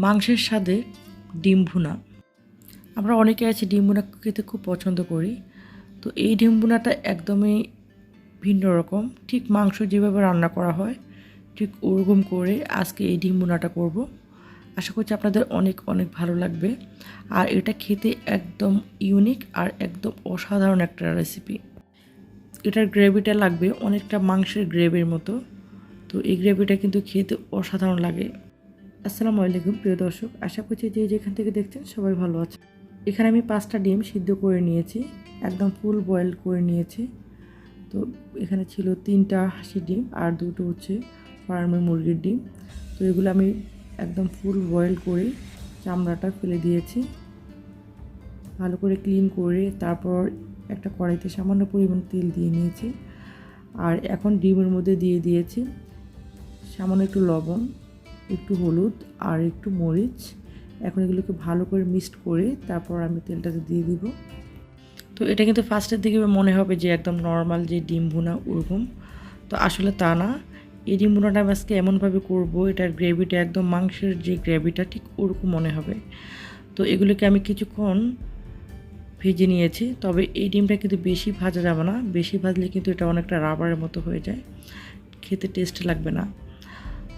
মাংসের স্বাদে ডিম ভুনা। আমরা অনেকে আছি ডিম ভুনা খেতে খুব পছন্দ করি। তো এই ডিম ভুনাটা একদমই ভিন্ন রকম, ঠিক মাংস যেভাবে রান্না করা হয় ঠিক ওরকম করে আজকে এই ডিম ভুনাটা করব। আশা করছি আপনাদের অনেক অনেক ভালো লাগবে। আর এটা খেতে একদম ইউনিক আর একদম অসাধারণ একটা রেসিপি। এটার গ্রেভিটা লাগবে অনেকটা মাংসের গ্রেভির মতো। তো এই গ্রেভিটা কিন্তু খেতে অসাধারণ লাগে। আসসালামু আলাইকুম প্রিয় দর্শক, আশা করছি যে যেখান থেকে দেখছেন সবাই ভালো আছে। এখানে আমি 5টা ডিম সিদ্ধ করে নিয়েছি, একদম ফুল বয়েল করে নিয়েছি। তো এখানে ছিল 3টা হাঁসির ডিম আর 2টো হচ্ছে ফার্মের মুরগির ডিম। তো এগুলো আমি একদম ফুল বয়েল করে চামড়াটা ফেলে দিয়েছি, ভালো করে ক্লিন করে তারপর একটা কড়াইতে সামান্য পরিমাণ তেল দিয়ে নিয়েছি। আর এখন ডিমের মধ্যে দিয়ে দিয়েছি সামান্য একটু লবণ, একটু হলুদ আর একটু মরিচ। এখন এগুলোকে ভালো করে মিক্সড করে তারপর আমি তেলটাতে দিয়ে দিব। তো এটা কিন্তু ফার্স্টের দিকে মনে হবে যে একদম নর্মাল যে ডিম ভুনা ওরকম, তো আসলে তা না। এই ডিম ভুনাটা আমি আজকে এমনভাবে করবো, এটার গ্রেভিটা একদম মাংসের যে গ্রেভিটা ঠিক ওরকম মনে হবে। তো এগুলোকে আমি কিছুক্ষণ ভেজে নিয়েছি, তবে এই ডিমটা কিন্তু বেশি ভাজা যাবে না, বেশি ভাজলে কিন্তু এটা অনেকটা রাবারের মতো হয়ে যায়, খেতে টেস্ট লাগবে না।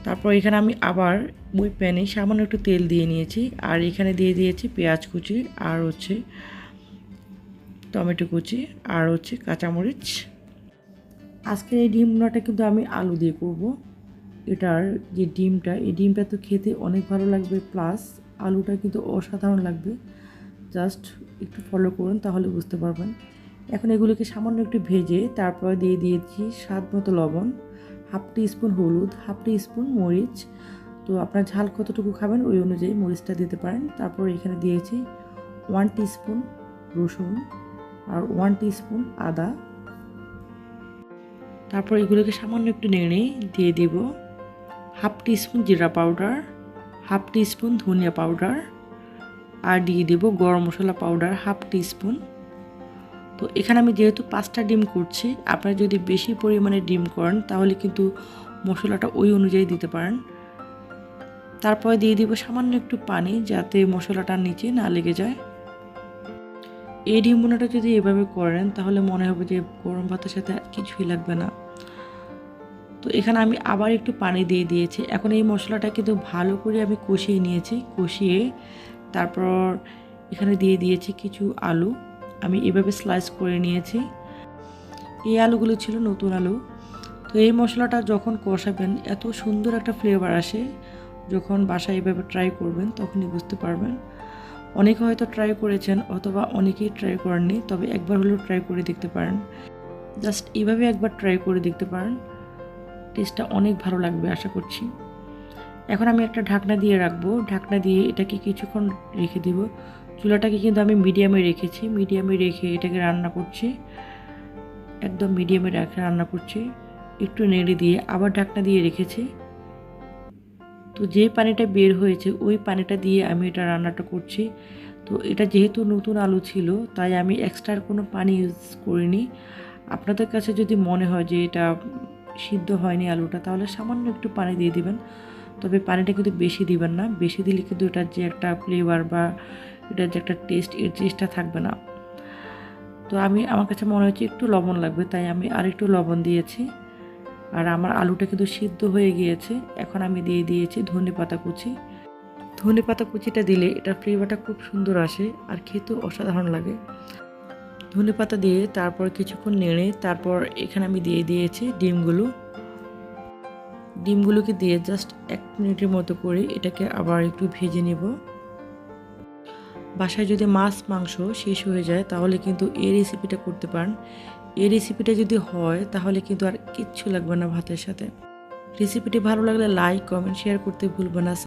তারপর এখানে আমি আবার ওই প্যানে সামান্য একটু তেল দিয়ে নিয়েছি, আর এখানে দিয়ে দিয়েছি পেঁয়াজ কুচি আর হচ্ছে টমেটো কুচি আর হচ্ছে কাঁচামরিচ। আজকের এই ডিম ভুনাটা কিন্তু আমি আলু দিয়ে করব। এটার যে ডিমটা, এই ডিমটা তো খেতে অনেক ভালো লাগবে, প্লাস আলুটা কিন্তু অসাধারণ লাগবে। জাস্ট একটু ফলো করুন তাহলে বুঝতে পারবেন। এখন এগুলোকে সামান্য একটু ভেজে তারপর দিয়ে দিয়েছি স্বাদ মতো লবণ, হাফ টিস্পুন হলুদ, হাফ টিস্পুন মরিচ। তো আপনার ঝাল কতটুকু খাবেন ওই অনুযায়ী মরিচটা দিতে পারেন। তারপর এখানে দিয়েছি 1 টিস্পুন রসুন আর 1 টিস্পুন আদা। তারপর এগুলোকে সামান্য একটু নেড়ে দিয়ে দেব হাফ টিস্পুন জিরা পাউডার, হাফ টিস্পুন ধনিয়া পাউডার আর দিয়ে দেব গরম মশলা পাউডার হাফ টিস্পুন। তো এখানে আমি যেহেতু 5টা ডিম করছি, আপনারা যদি বেশি পরিমাণে ডিম করেন তাহলে কিন্তু মশলাটা ওই অনুযায়ী দিতে পারেন। তারপরে দিয়ে দিব সামান্য একটু পানি, যাতে মশলাটা নিচে না লেগে যায়। এই ডিম ভুনাটা যদি এভাবে করেন তাহলে মনে হবে যে গরম ভাতের সাথে কিছুই লাগবে না। তো এখানে আমি আবার একটু পানি দিয়ে দিয়েছি। এখন এই মশলাটা কিন্তু ভালো করে আমি কষিয়ে নিয়েছি, কষিয়ে তারপর এখানে দিয়ে দিয়েছি কিছু আলু, আমি এভাবে স্লাইস করে নিয়েছি। এই আলুগুলো ছিল নতুন আলু। তো এই মশলাটা যখন কষাবেন এত সুন্দর একটা ফ্লেভার আসে, যখন বাসায় এভাবে ট্রাই করবেন তখনই বুঝতে পারবেন। অনেকে হয়তো ট্রাই করেছেন অথবা অনেকেই ট্রাই করেননি, তবে একবার হলেও ট্রাই করে দেখতে পারেন। জাস্ট এইভাবে একবার ট্রাই করে দেখতে পারেন, টেস্টটা অনেক ভালো লাগবে আশা করছি। এখন আমি একটা ঢাকনা দিয়ে রাখবো, ঢাকনা দিয়ে এটাকে কিছুক্ষণ রেখে দেব। চুলাটাকে কিন্তু আমি মিডিয়ামে রেখেছি, মিডিয়ামে রেখে এটাকে রান্না করছি, একদম মিডিয়ামে রেখে রান্না করছি। একটু নেড়ে দিয়ে আবার ঢাকনা দিয়ে রেখেছি। তো যে পানিটা বের হয়েছে ওই পানিটা দিয়ে আমি এটা রান্নাটা করছি। তো এটা যেহেতু নতুন আলু ছিল তাই আমি এক্সট্রা কোনো পানি ইউজ করিনি। আপনাদের কাছে যদি মনে হয় যে এটা সিদ্ধ হয়নি আলুটা, তাহলে সামান্য একটু পানি দিয়ে দিবেন, তবে পানিটা কিন্তু বেশি দিবেন না, বেশি দিলে কিন্তু এটার যে একটা ফ্লেভার বা এটার যে একটা টেস্ট, এর টেস্টটা থাকবে না। তো আমার কাছে মনে হচ্ছে একটু লবণ লাগবে, তাই আমি আরেকটু লবণ দিয়েছি। আর আমার আলুটা কিন্তু সিদ্ধ হয়ে গিয়েছে। এখন আমি দিয়ে দিয়েছি ধনেপাতা কুচি। ধনেপাতা কুচিটা দিলে এটার ফ্লেভারটা খুব সুন্দর আসে আর খেতেও অসাধারণ লাগে। ধনেপাতা দিয়ে তারপর কিছুক্ষণ নেড়ে তারপর এখানে আমি দিয়ে দিয়েছি ডিমগুলোকে দিয়ে জাস্ট 1 মিনিটের মতো করে এটাকে আবার একটু ভেজে নেব। বাসায় যদি মাছ মাংস শেষ হয়ে যায় তাহলে কিন্তু এই রেসিপিটা করতে পারেন। এই রেসিপিটা যদি হয় তাহলে কিন্তু আর কিচ্ছু লাগবে না ভাতের সাথে। রেসিপিটি ভালো লাগলে লাইক, কমেন্ট, শেয়ার করতে ভুলবেন না।